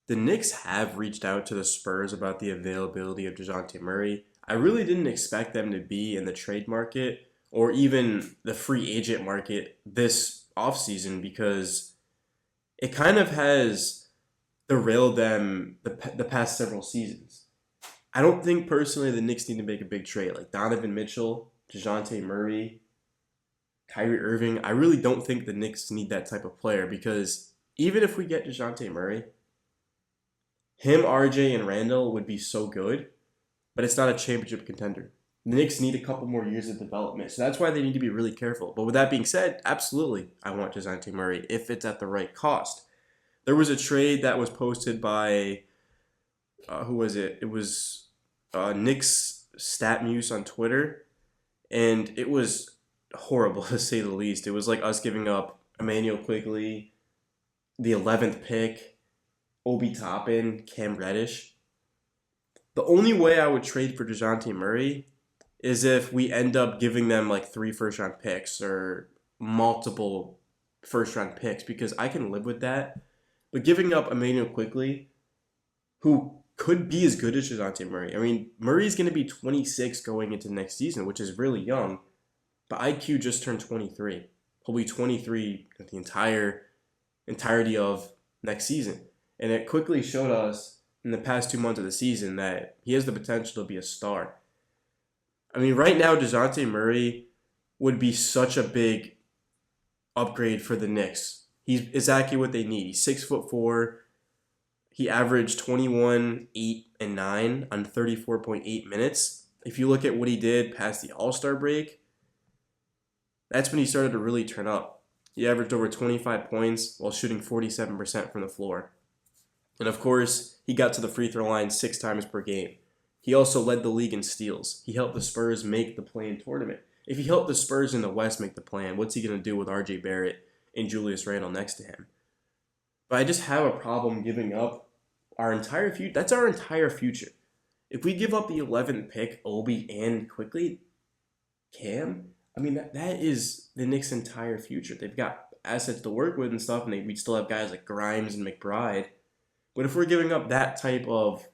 the Knicks have reached out to the Spurs about the availability of Dejounte Murray. I really didn't expect them to be in the trade market or even the free agent market this offseason because it kind of has derailed them the past several seasons. I don't think personally the Knicks need to make a big trade like Donovan Mitchell, Dejounte Murray, Kyrie Irving. I really don't think the Knicks need that type of player because even if we get Dejounte Murray, him, RJ, and Randall would be so good, but it's not a championship contender. The Knicks need a couple more years of development, so that's why they need to be really careful. But with that being said, absolutely, I want Dejounte Murray if it's at the right cost. There was a trade that was posted by, who was it? It was Knicks StatMuse on Twitter, and it was horrible to say the least. It was like us giving up Emmanuel Quigley, the 11th pick, Obi Toppin, Cam Reddish. The only way I would trade for Dejounte Murray is if we end up giving them like 3 first-round picks or multiple first-round picks because I can live with that. But giving up Emmanuel Quigley, who could be as good as Dejounte Murray. I mean, Murray's going to be 26 going into next season, which is really young. But IQ just turned 23. He'll be 23 the entirety of next season. And it quickly showed us in the past 2 months of the season that he has the potential to be a star. I mean, right now, Dejounte Murray would be such a big upgrade for the Knicks. He's exactly what they need. He's 6'4". He averaged 21, 8, and 9 on 34.8 minutes. If you look at what he did past the All-Star break, that's when he started to really turn up. He averaged over 25 points while shooting 47% from the floor. And of course, he got to the free throw line 6 times per game. He also led the league in steals. He helped the Spurs make the play-in tournament. If he helped the Spurs in the West make the play-in, what's he going to do with RJ Barrett and Julius Randle next to him? But I just have a problem giving up our entire future. That's our entire future. If we give up the 11th pick, Obi and Quickly, Cam, I mean, that is the Knicks' entire future. They've got assets to work with and stuff, and we still have guys like Grimes and McBride. But if we're giving up that type of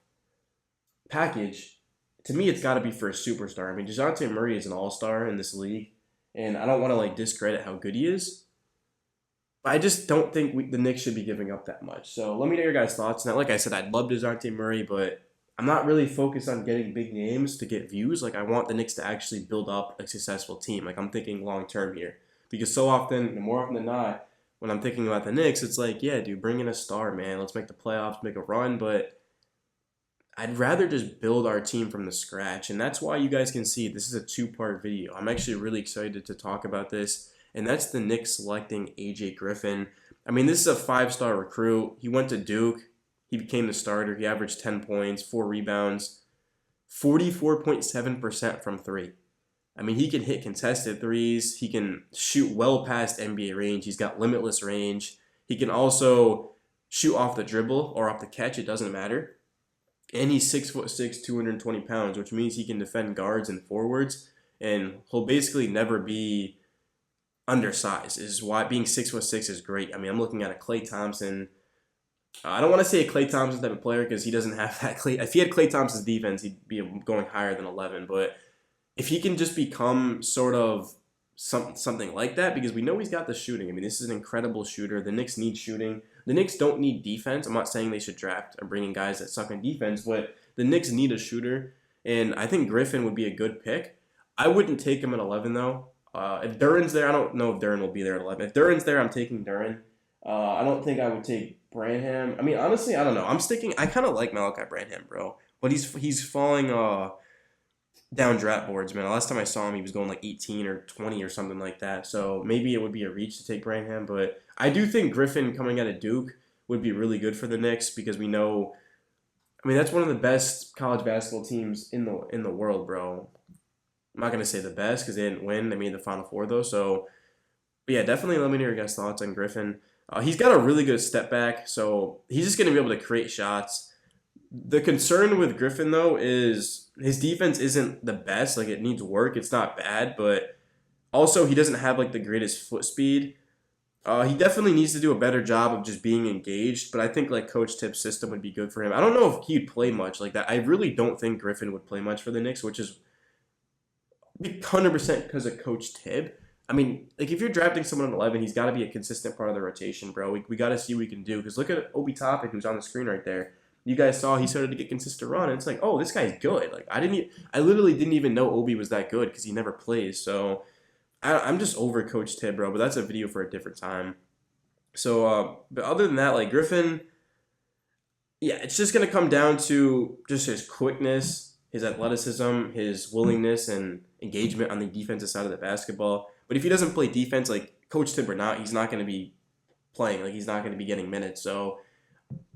package, to me, it's got to be for a superstar. I mean, Dejounte Murray is an all-star in this league, and I don't want to discredit how good he is, but I just don't think the Knicks should be giving up that much. So let me know your guys' thoughts. Now, like I said, I'd love Dejounte Murray, but I'm not really focused on getting big names to get views. I want the Knicks to actually build up a successful team. I'm thinking long-term here. Because so often, more often than not, when I'm thinking about the Knicks, it's yeah, dude, bring in a star, man. Let's make the playoffs, make a run. But I'd rather just build our team from the scratch. And that's why you guys can see this is a 2-part video. I'm actually really excited to talk about this. And that's the Knicks selecting AJ Griffin. I mean, this is a 5-star recruit. He went to Duke. He became the starter. He averaged 10 points, 4 rebounds, 44.7% from 3. I mean, he can hit contested threes. He can shoot well past NBA range. He's got limitless range. He can also shoot off the dribble or off the catch. It doesn't matter. And he's 6'6", 220 pounds, which means he can defend guards and forwards. And he'll basically never be undersized. Is why being 6'6" is great. I mean, I'm looking at a Klay Thompson. I don't want to say a Klay Thompson type of player because he doesn't have that. If he had Klay Thompson's defense, he'd be going higher than 11. But if he can just become sort of something like that, because we know he's got the shooting. I mean, this is an incredible shooter. The Knicks need shooting. The Knicks don't need defense. I'm not saying they should draft or bring in guys that suck in defense, but the Knicks need a shooter, and I think Griffin would be a good pick. I wouldn't take him at 11, though. If Duren's there, I don't know if Duren will be there at 11. If Duren's there, I'm taking Duren. I don't think I would take Branham. I mean, honestly, I don't know. I kind of like Malachi Branham, bro. But he's falling down draft boards, man. Last time I saw him, he was going 18 or 20 or something like that. So maybe it would be a reach to take Branham. But I do think Griffin coming out of Duke would be really good for the Knicks because we know, I mean, that's one of the best college basketball teams in the world, bro. I'm not going to say the best because they didn't win. They made the Final Four, though. So, but yeah, definitely let me know your guys' thoughts on Griffin. He's got a really good step back, so he's just going to be able to create shots. The concern with Griffin, though, is his defense isn't the best. It needs work. It's not bad, but also he doesn't have, the greatest foot speed. He definitely needs to do a better job of just being engaged, but I think like Coach Tibbs' system would be good for him. I don't know if he'd play much like that. I really don't think Griffin would play much for the Knicks, which is 100% because of Coach Tibb. I mean, like if you're drafting someone at 11, he's got to be a consistent part of the rotation, bro. We got to see what we can do because look at Obi Toppin, who's on the screen right there. You guys saw he started to get consistent run, and it's like, oh, this guy's good. Like I literally didn't even know Obi was that good because he never plays. So I'm just over Coach Tibb, bro. But that's a video for a different time. So, but other than that, like Griffin, yeah, it's just gonna come down to just his quickness, his athleticism, his willingness and engagement on the defensive side of the basketball. But if he doesn't play defense, like Coach Tibb or not, he's not gonna be playing. Like he's not gonna be getting minutes. So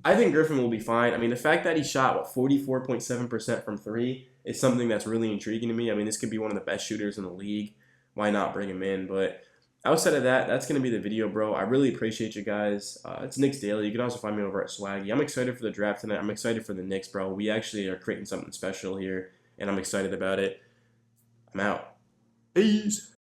I think Griffin will be fine. I mean, the fact that he shot 44.7% from three is something that's really intriguing to me. I mean, this could be one of the best shooters in the league. Why not bring him in? But outside of that, that's going to be the video, bro. I really appreciate you guys. It's Knicks Daily. You can also find me over at Swaggy. I'm excited for the draft tonight. I'm excited for the Knicks, bro. We actually are creating something special here, and I'm excited about it. I'm out. Peace.